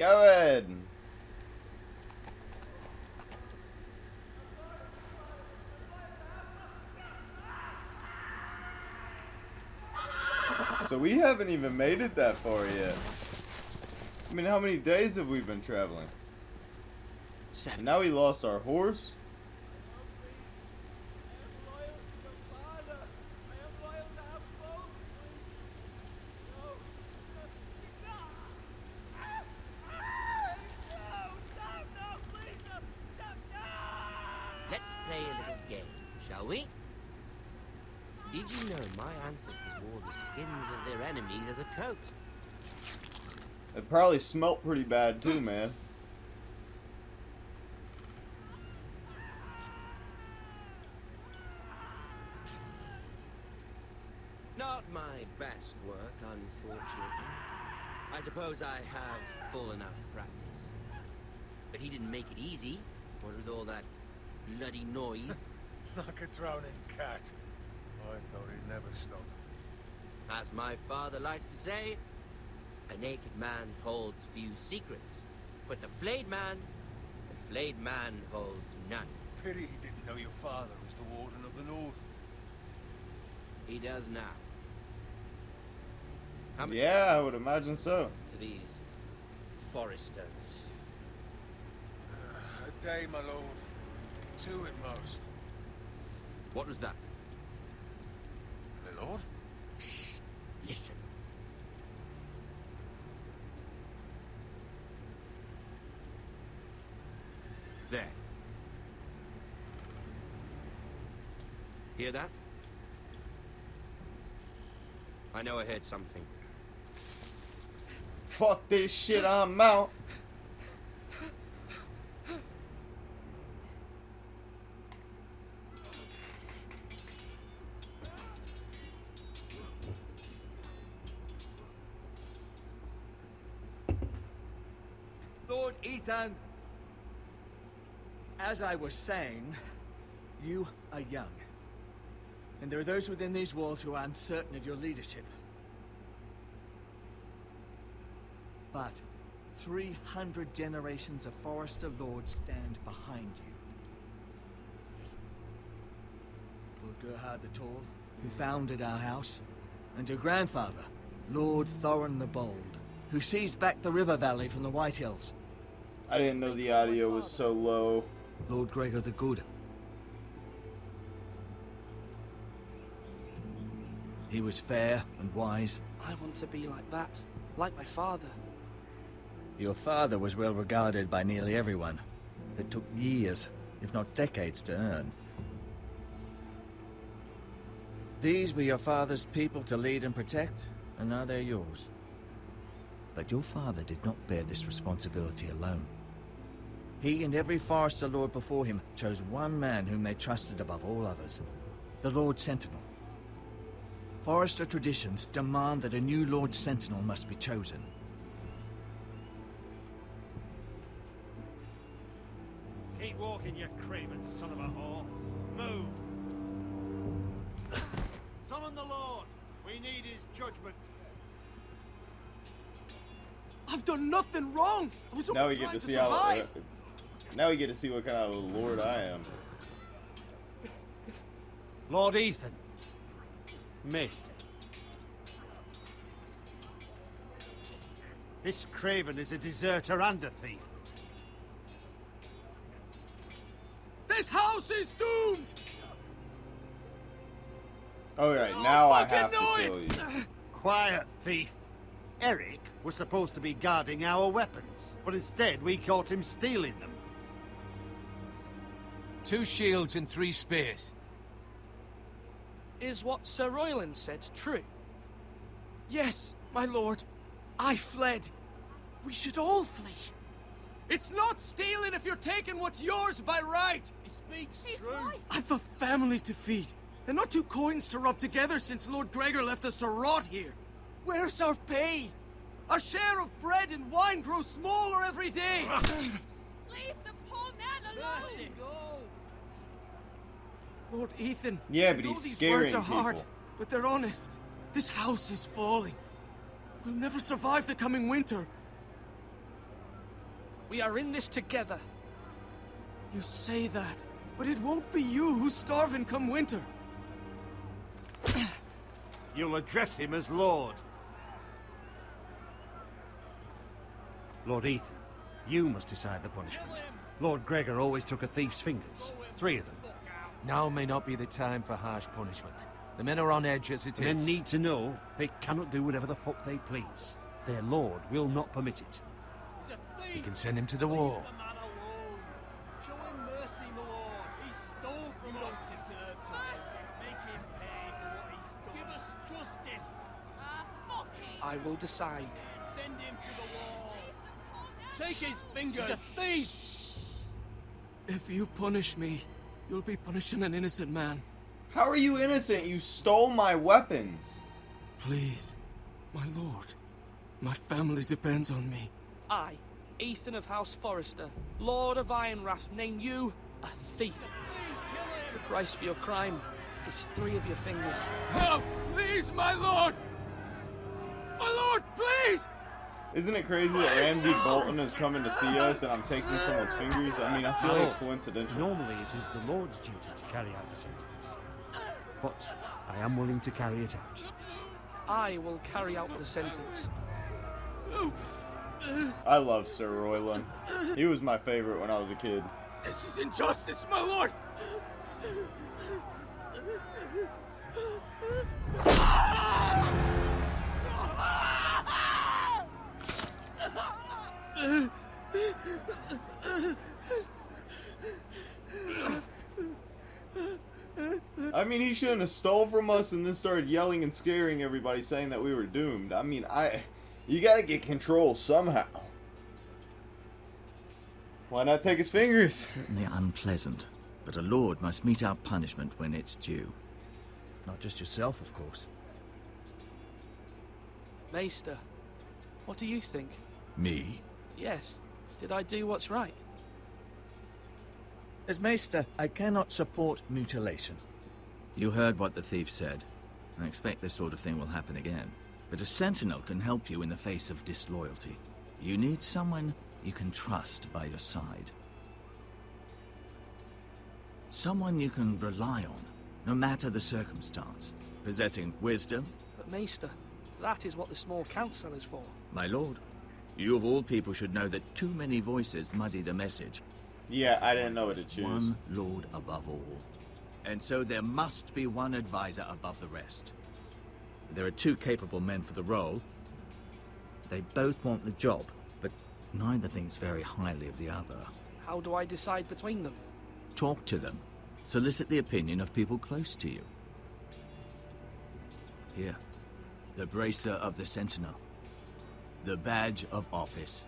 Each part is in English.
going. So we haven't even made it that far yet. I mean, how many days have we been traveling? 7. And now we lost our horse. Let's play a little game, shall we? Did you know my ancestors wore the skins of their enemies as a coat? It probably smelt pretty bad too, man. Not my best work, unfortunately. I suppose I have fallen out of practice. But he didn't make it easy, what with all that bloody noise. Like a drowning cat. I thought he'd never stop. As my father likes to say, a naked man holds few secrets, but the flayed man holds none. Pity he didn't know your father was the Warden of the North. He does now. How many Yeah, I would imagine so. to these Forresters? A day, my lord. 2 at most. What was that? My lord? Shh! Listen. There. Hear that? I know I heard something. Fuck this shit, I'm out. Lord Ethan, as I was saying, you are young. And there are those within these walls who are uncertain of your leadership. But 300 generations of Forrester lords stand behind you. Lord Gerhard the Tall, who founded our house, and your grandfather, Lord Thorin the Bold, who seized back the river valley from the White Hills. I didn't know the audio was so low. Lord Gregor the Good. He was fair and wise. I want to be like that, like my father. Your father was well regarded by nearly everyone. It took years, if not decades, to earn. These were your father's people to lead and protect, and now they're yours. But your father did not bear this responsibility alone. He and every Forrester lord before him chose one man whom they trusted above all others, the Lord Sentinel. Forrester traditions demand that a new Lord Sentinel must be chosen. Keep walking, you craven son of a whore. Move! Summon the Lord! We need his judgment. I've done nothing wrong! I was Now only we get trying to see how. survive. Now we get to see what kind of a lord I am. Lord Ethan. Maester. This craven is a deserter and a thief. This house is doomed! Alright, Oh, now I fucking have to kill noise! you. Quiet, thief. Eric was supposed to be guarding our weapons, but instead we caught him stealing them. 2 shields and 3 spears. Is what Sir Royland said true? Yes, my lord. I fled. We should all flee. It's not stealing if you're taking what's yours by right! He speaks He's true. right. I've a family to feed, and not 2 coins to rub together since Lord Gregor left us to rot here. Where's our pay? Our share of bread and wine grows smaller every day! Leave the poor man alone! Mercy. Lord Ethan, Yeah, I but know he's these scaring words are hard, people. but they're honest. This house is falling. We'll never survive the coming winter. We are in this together. You say that, but it won't be you who's starving come winter. You'll address him as Lord. Lord Ethan, you must decide the punishment. Lord Gregor always took a thief's fingers. 3 of them. Now may not be the time for harsh punishment. The men are on edge as it The men is. need to know they cannot do whatever the fuck they please. Their lord will not permit it. You can send him to the wall. Show him mercy, my lord. He stole from us. Make him pay for what he stole. Give us justice. Fucking. I will decide. Send him to the wall. Take his fingers! He's a thief! If you punish me, you'll be punishing an innocent man. How are you innocent? You stole my weapons. Please, my lord. My family depends on me. I, Ethan of House Forrester, Lord of Ironrath, name you a thief. The price for your crime is 3 of your fingers. Help! Please, my lord! My lord, please! Isn't it crazy that Ramsay Bolton is coming to see us and I'm taking someone's fingers? I mean, I feel like it's coincidental. Normally it is the Lord's duty to carry out the sentence. But I am willing to carry it out. I will carry out the sentence. I love Sir Royland. He was my favorite when I was a kid. This is injustice, my lord! I mean, he shouldn't have stole from us and then started yelling and scaring everybody saying that we were doomed. I mean, you gotta get control somehow. Why not take his fingers? Certainly unpleasant, but a lord must mete out punishment when it's due. Not just yourself, of course. Maester, what do you think? Me? Yes. Did I do what's right? As Maester, I cannot support mutilation. You heard what the thief said. I expect this sort of thing will happen again. But a sentinel can help you in the face of disloyalty. You need someone you can trust by your side. Someone you can rely on, no matter the circumstance. Possessing wisdom. But Maester, that is what the small council is for. My lord, you of all people should know that too many voices muddy the message. Yeah, I didn't know what to choose. One lord above all. And so there must be one advisor above the rest. There are 2 capable men for the role. They both want the job, but neither thinks very highly of the other. How do I decide between them? Talk to them. Solicit the opinion of people close to you. Here, the bracer of the Sentinel. The badge of office.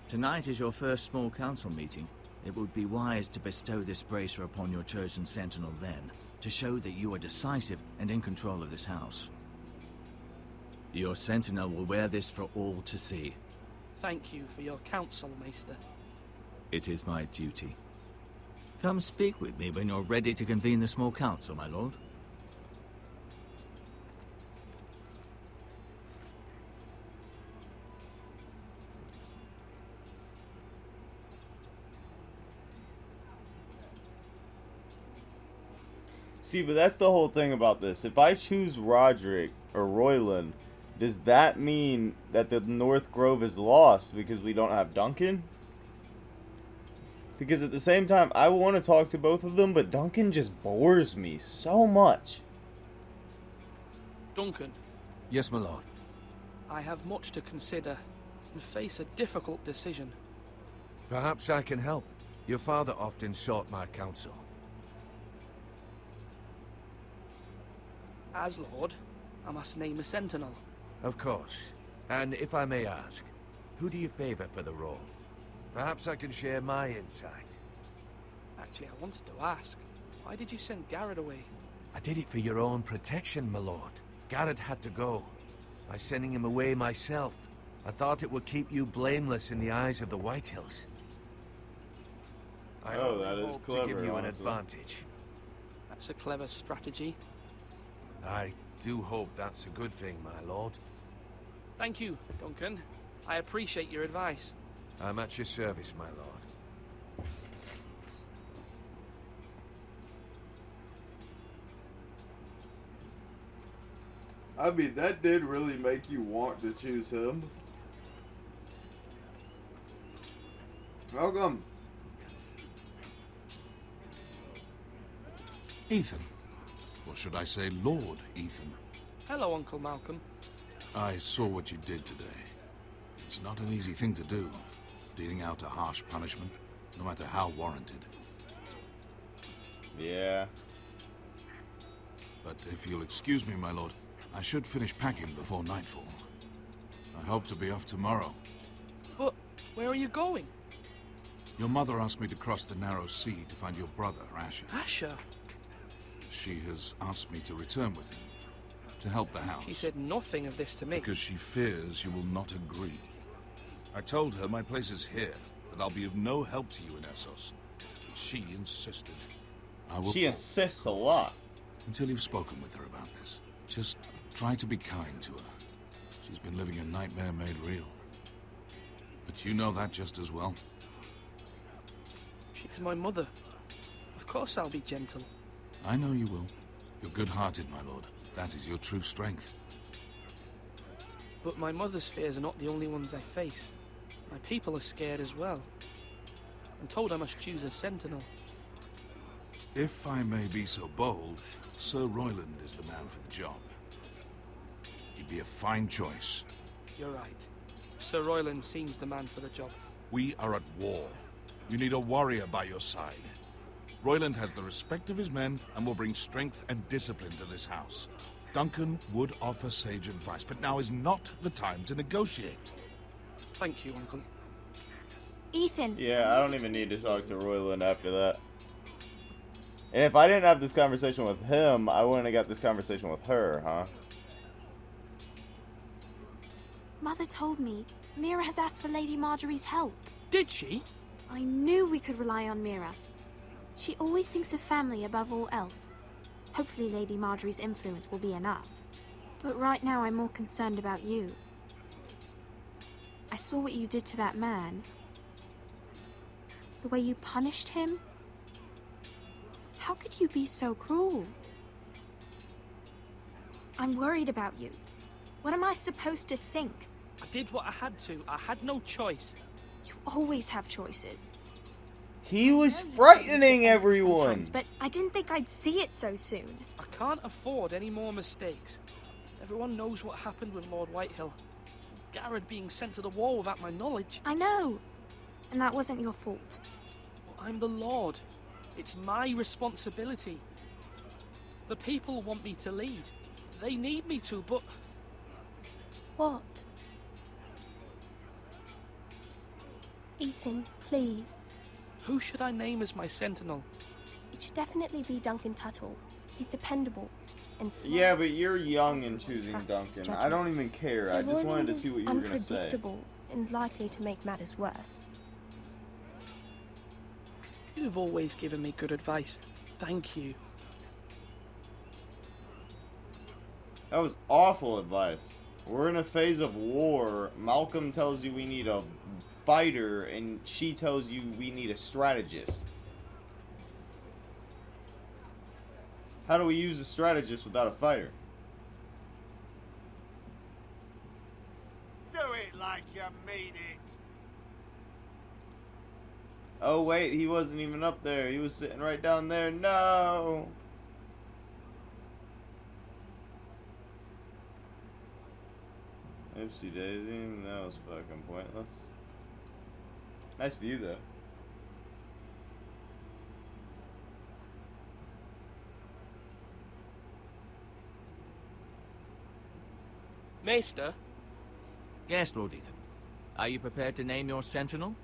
Tonight is your first small council meeting. It would be wise to bestow this bracer upon your chosen sentinel then, to show that you are decisive and in control of this house. Your sentinel will wear this for all to see. Thank you for your counsel, Maester. It is my duty. Come speak with me when you're ready to convene the small council, my lord. See, but that's the whole thing about this. If I choose Roderick or Royland, does that mean that the North Grove is lost because we don't have Duncan? Because at the same time, I want to talk to both of them, but Duncan just bores me so much. Duncan, Yes, my lord. I have much to consider and face a difficult decision. Perhaps I can help. Your father often sought my counsel. As Lord, I must name a sentinel. Of course. And if I may ask, who do you favor for the role? Perhaps I can share my insight. Actually, I wanted to ask, why did you send Garrett away? I did it for your own protection, my lord. Garrett had to go. By sending him away myself, I thought it would keep you blameless in the eyes of the Whitehills. I Oh, only that is hope to give clever, you an honestly. advantage. That's a clever strategy. I do hope that's a good thing, my lord. Thank you, Duncan. I appreciate your advice. I'm at your service, my lord. I mean, that did really make you want to choose him. Welcome. Ethan. Or should I say Lord Ethan? Hello, Uncle Malcolm. I saw what you did today. It's not an easy thing to do, dealing out a harsh punishment, no matter how warranted. Yeah. But if you'll excuse me, my lord, I should finish packing before nightfall. I hope to be off tomorrow. But where are you going? Your mother asked me to cross the narrow sea to find your brother, Asher. Asher? She has asked me to return with him, to help the house. She said nothing of this to me. Because she fears you will not agree. I told her my place is here, that I'll be of no help to you in Essos. But she insisted. She insists a lot. Until you've spoken with her about this, just try to be kind to her. She's been living a nightmare made real. But you know that just as well. She's my mother. Of course I'll be gentle. I know you will. You're good-hearted, my lord. That is your true strength. But my mother's fears are not the only ones I face. My people are scared as well. I'm told I must choose a sentinel. If I may be so bold, Sir Royland is the man for the job. He'd be a fine choice. You're right. Sir Royland seems the man for the job. We are at war. You need a warrior by your side. Royland has the respect of his men and will bring strength and discipline to this house. Duncan would offer sage advice, but now is not the time to negotiate. Thank you, Uncle. Ethan. Yeah, I don't even need to talk to Royland after that. And if I didn't have this conversation with him, I wouldn't have got this conversation with her, huh? Mother told me Mira has asked for Lady Marjorie's help. Did she? I knew we could rely on Mira. She always thinks of family above all else. Hopefully Lady Marjorie's influence will be enough. But right now I'm more concerned about you. I saw what you did to that man. The way you punished him. How could you be so cruel? I'm worried about you. What am I supposed to think? I did what I had to. I had no choice. You always have choices. He was frightening everyone. But I didn't think I'd see it so soon. I can't afford any more mistakes. Everyone knows what happened with Lord Whitehill. Garrett being sent to the war without my knowledge. I know. And that wasn't your fault. But I'm the Lord. It's my responsibility. The people want me to lead. They need me to, but... What? Ethan, please. Who should I name as my sentinel? It should definitely be Duncan Tuttle. He's dependable and smart. Yeah, but you're young and choosing Trust his Duncan. judgment. I don't even care. I just wanted to see what you were going to say. Unpredictable and likely to make matters worse. You've always given me good advice. Thank you. That was awful advice. We're in a phase of war. Malcolm tells you we need a fighter, and she tells you we need a strategist. How do we use a strategist without a fighter? Do it like you mean it. Oh wait, he wasn't even up there. He was sitting right down there. No! Oopsie daisy, that was fucking pointless. Nice view though. Maester? Yes, Lord Ethan. Are you prepared to name your sentinel?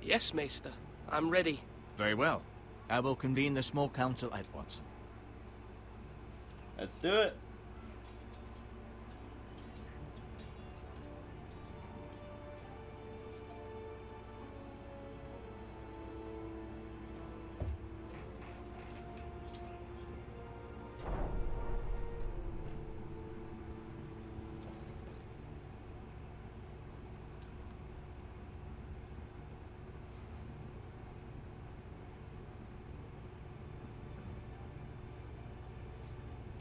Yes, Maester. I'm ready. Very well. I will convene the small council at once. Let's do it.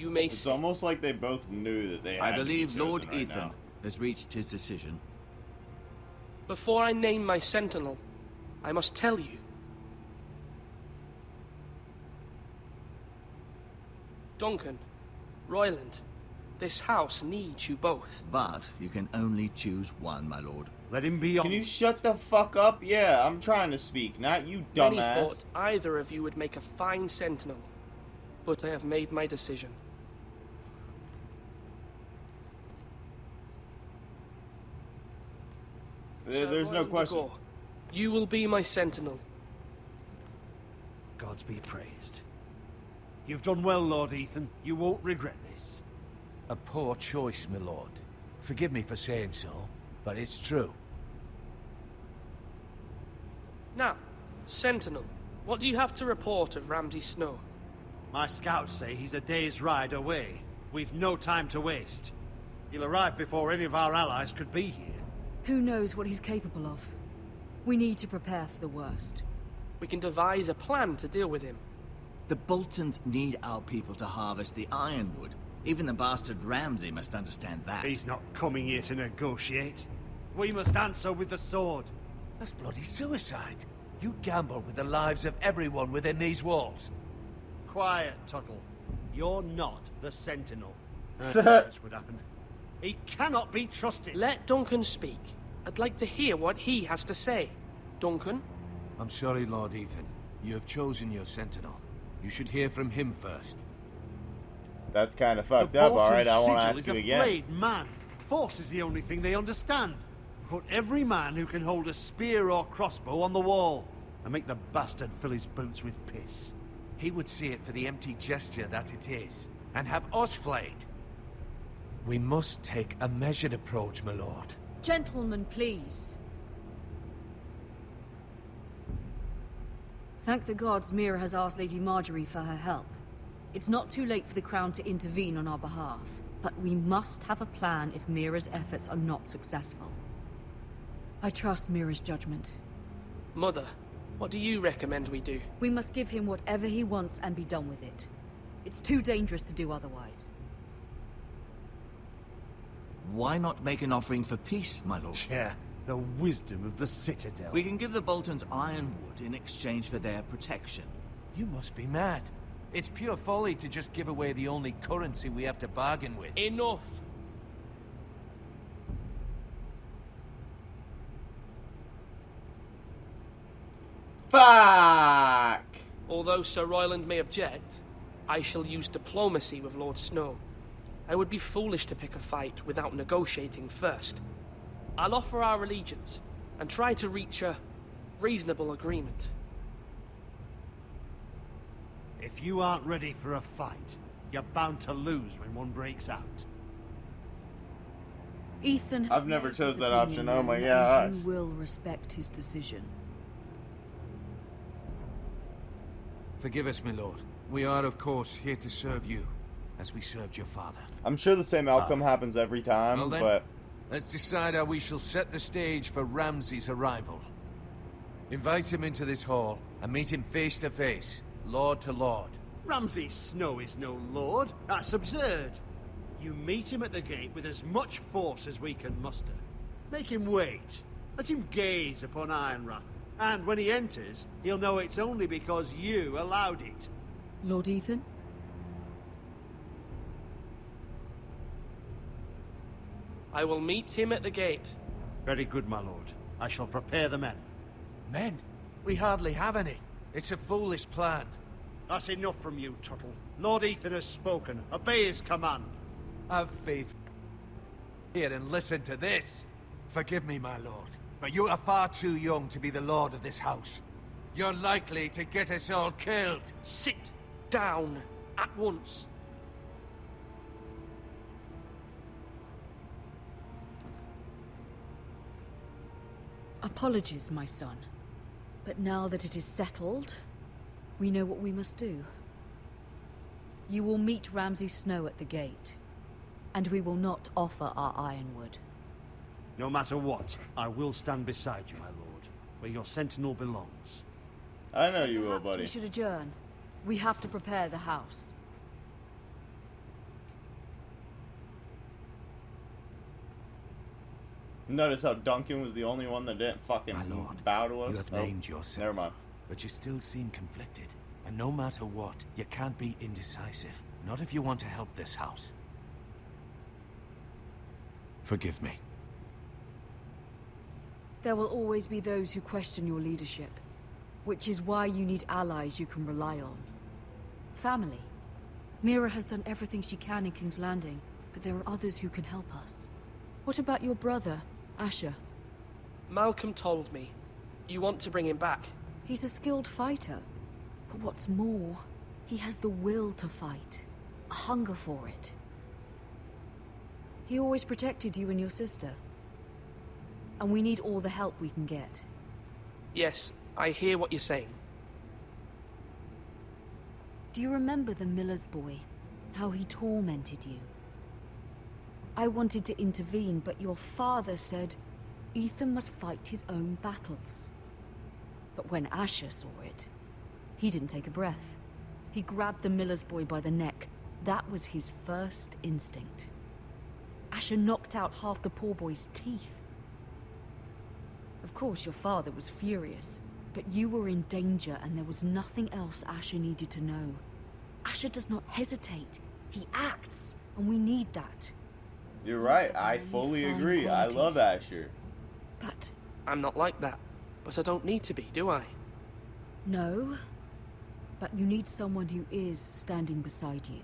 You may It's almost like they both knew that they had I to be believe chosen Lord right Ethan now. has reached his decision. Before I name my sentinel, I must tell you. Duncan, Royland, this house needs you both. But you can only choose one, my lord. Let him be on. Can you shut the fuck up? Yeah, I'm trying to speak, not you Many dumbass. thought either of you would make a fine sentinel, but I have made my decision. There's no Royland de question. Gore, you will be my sentinel. Gods be praised. You've done well, Lord Ethan. You won't regret this. A poor choice, my lord. Forgive me for saying so, but it's true. Now, sentinel, what do you have to report of Ramsay Snow? My scouts say he's a day's ride away. We've no time to waste. He'll arrive before any of our allies could be here. Who knows what he's capable of? We need to prepare for the worst. We can devise a plan to deal with him. The Boltons need our people to harvest the ironwood. Even the bastard Ramsay must understand that. He's not coming here to negotiate. We must answer with the sword. That's bloody suicide. You gamble with the lives of everyone within these walls. Quiet, Tuttle. You're not the Sentinel. This would happen. He cannot be trusted. Let Duncan speak. I'd like to hear what he has to say. Duncan? I'm sorry, Lord Ethan. You have chosen your sentinel. You should hear from him first. That's kind of The fucked up. Bolton Alright, I won't sigil ask is you a again. flayed man. Force is the only thing they understand. Put every man who can hold a spear or crossbow on the wall, and make the bastard fill his boots with piss. He would see it for the empty gesture that it is, and have us flayed. We must take a measured approach, my lord. Gentlemen, please. Thank the gods Mira has asked Lady Marjorie for her help. It's not too late for the Crown to intervene on our behalf, but we must have a plan if Mira's efforts are not successful. I trust Mira's judgment. Mother, what do you recommend we do? We must give him whatever he wants and be done with it. It's too dangerous to do otherwise. Why not make an offering for peace, my lord? Yeah, the wisdom of the Citadel. We can give the Boltons ironwood in exchange for their protection. You must be mad. It's pure folly to just give away the only currency we have to bargain with. Enough! Fuck! Although Sir Royland may object, I shall use diplomacy with Lord Snow. I would be foolish to pick a fight without negotiating first. I'll offer our allegiance and try to reach a reasonable agreement. If you aren't ready for a fight, you're bound to lose when one breaks out. Ethan has I've never made chose his that option, oh opinion my known, gosh. and you will respect his decision. Forgive us, my lord. We are, of course, here to serve you, as we served your father. I'm sure the same outcome happens every time, Well then, but let's decide how we shall set the stage for Ramsay's arrival. Invite him into this hall, and meet him face to face, lord to lord. Ramsay Snow is no lord. That's absurd. You meet him at the gate with as much force as we can muster. Make him wait. Let him gaze upon Ironrath. And when he enters, he'll know it's only because you allowed it. Lord Ethan? I will meet him at the gate. Very good, my lord. I shall prepare the men. Men? We hardly have any. It's a foolish plan. That's enough from you, Tuttle. Lord Ethan has spoken. Obey his command. Have faith here and listen to this. Forgive me, my lord, but you are far too young to be the lord of this house. You're likely to get us all killed. Sit down at once. Apologies, my son. But now that it is settled, we know what we must do. You will meet Ramsay Snow at the gate, and we will not offer our ironwood. No matter what, I will stand beside you, my lord, where your sentinel belongs. I know you will, Perhaps buddy. we should adjourn. We have to prepare the house. Notice how Duncan was the only one that didn't fucking My lord, bow to us? you have Oh, named yourself. never mind. But you still seem conflicted. And no matter what, you can't be indecisive. Not if you want to help this house. Forgive me. There will always be those who question your leadership, which is why you need allies you can rely on. Family. Mira has done everything she can in King's Landing, but there are others who can help us. What about your brother, Asher? Malcolm told me. You want to bring him back? He's a skilled fighter. But what's more, he has the will to fight. A hunger for it. He always protected you and your sister. And we need all the help we can get. Yes, I hear what you're saying. Do you remember the miller's boy? How he tormented you? I wanted to intervene, but your father said Ethan must fight his own battles. But when Asher saw it, he didn't take a breath. He grabbed the miller's boy by the neck. That was his first instinct. Asher knocked out half the poor boy's teeth. Of course, your father was furious, but you were in danger and there was nothing else Asher needed to know. Asher does not hesitate. He acts, and we need that. You're right. I fully agree. I love Asher. But... I'm not like that. But I don't need to be, do I? No. But you need someone who is standing beside you.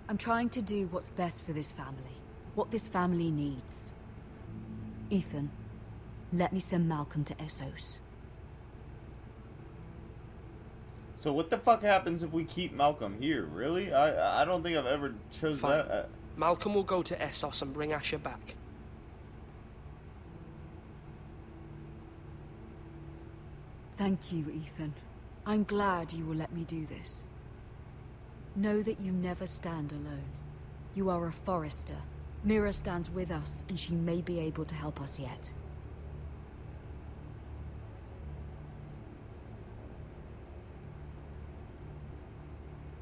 I'm trying to do what's best for this family. What this family needs. Ethan, let me send Malcolm to Essos. So what the fuck happens if we keep Malcolm here? Really? I don't think I've ever chose Fine. that. Malcolm will go to Essos and bring Asher back. Thank you, Ethan. I'm glad you will let me do this. Know that you never stand alone. You are a Forrester. Mira stands with us, and she may be able to help us yet.